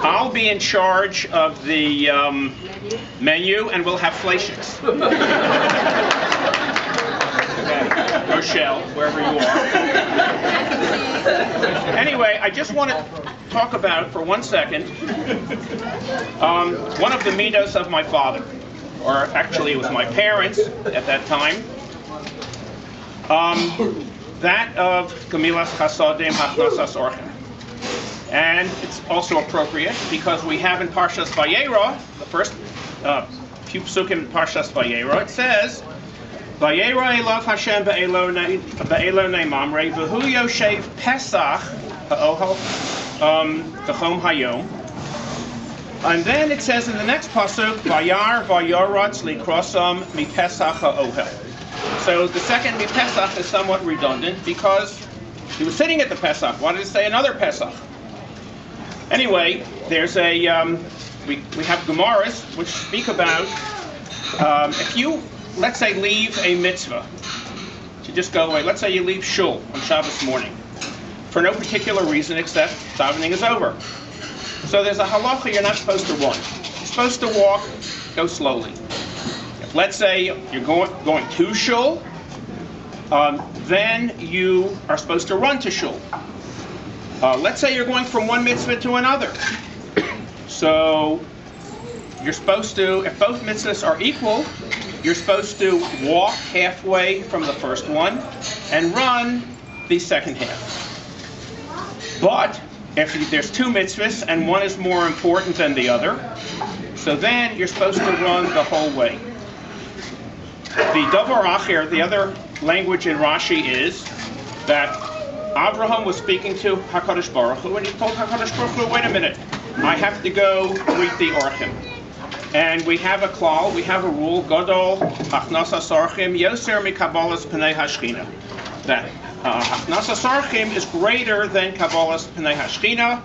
I'll be in charge of the menu, and we'll have flations. Rochelle, wherever you are. Anyway, I just want to talk about, for 1 second, one of the midos of my father. Or actually, it was my parents at that time. That of Gemilas Chasodim Hachnasas Orchim. And it's also appropriate because we have in Parshas Vayera, the first few psukim in Parshas Vayera, it says, Vayera Elav Hashem be'elonei mamrei v'hu yoshev Pesach ha'ohel k'chom hayom. And then it says in the next pasuk, Vayar vayoratz likrosam mi Pesach ha'ohel. So the second mi Pesach is somewhat redundant because he was sitting at the Pesach. Why did it say another Pesach? Anyway, there's a we have Gemaras which speak about if you, let's say, leave a mitzvah to just go away. Let's say you leave shul on Shabbos morning for no particular reason except davening is over. So there's a halacha you're not supposed to run. You're supposed to walk, go slowly. If, let's say you're going to shul, then you are supposed to run to shul. Let's say you're going from one mitzvah to another. So you're supposed to, if both mitzvahs are equal, you're supposed to walk halfway from the first one and run the second half. But if there's two mitzvahs and one is more important than the other, so then you're supposed to run the whole way. The davar acher, the other language in Rashi, is that Abraham was speaking to HaKadosh Baruch Hu, and he told HaKadosh Baruch Hu, wait a minute, I have to go greet the Orchim. And we have a klal, we have a rule, Gadol Hachnasas Orchim Yoser Mikabalas Pnei Hashchina. That Hachnasas Orchim is greater than Kabbalas Pnei Hashchina,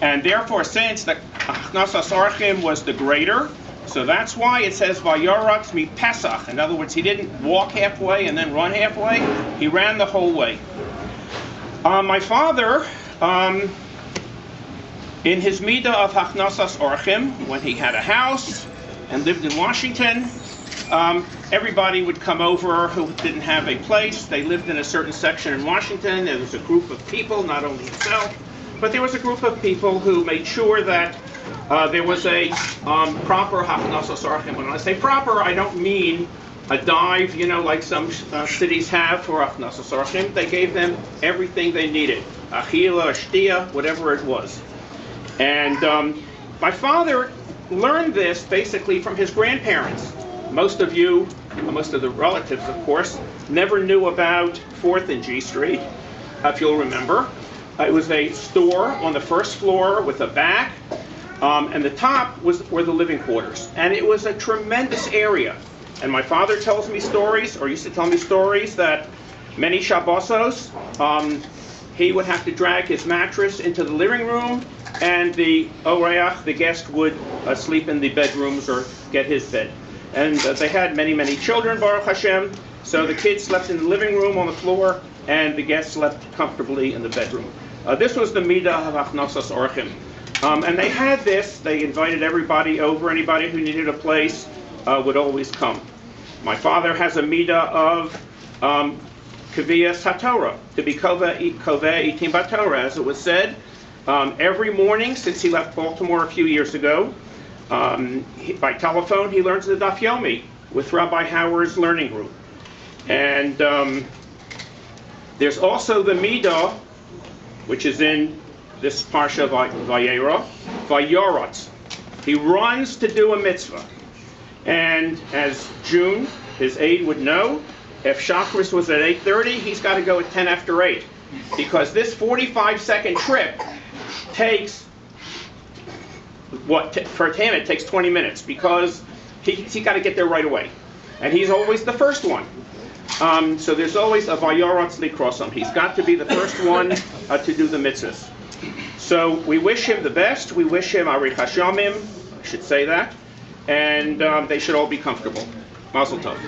and therefore, since the Hachnasas Orchim was the greater, so that's why it says Vayoratz mi Pesach. In other words, he didn't walk halfway and then run halfway, he ran the whole way. My father, in his midah of Hachnasas Orchim, when he had a house and lived in Washington, everybody would come over who didn't have a place. They lived in a certain section in Washington. There was a group of people, not only himself, but there was a group of people who made sure that there was a proper Hachnasas Orchim. When I say proper, I don't mean a dive, like some cities have for Hachnasas Orchim. They gave them everything they needed, achila, shtia, whatever it was. And my father learned this basically from his grandparents. Most of the relatives, of course, never knew about 4th and G Street, if you'll remember. It was a store on the first floor with a back, and the top were the living quarters. And it was a tremendous area. And my father tells me stories, or used to tell me stories, that many Shabbosos, he would have to drag his mattress into the living room, and the oreach, the guest, would sleep in the bedrooms or get his bed. And they had many, many children, Baruch Hashem, so the kids slept in the living room on the floor, and the guests slept comfortably in the bedroom. This was the midah of Hachnasas Orchim. And they had this, they invited everybody over, anybody who needed a place would always come. My father has a midah of Kaviyas HaTorah, to be Koveh Itim BaTorah, as it was said. Every morning since he left Baltimore a few years ago, by telephone he learns the Daf Yomi with Rabbi Howard's learning group. And there's also the midah, which is in this parsha Vayera, Vayoratz. He runs to do a mitzvah. And as June, his aide, would know, if Shachris was at 8:30, he's got to go at 10 after 8. Because this 45-second trip takes, for him it takes 20 minutes, because he's got to get there right away. And he's always the first one. So there's always a Vayoratz Likrosam. He's got to be the first one to do the mitzvahs. So we wish him the best. We wish him Arich Hashamim, I should say that. And they should all be comfortable. Mazel tov.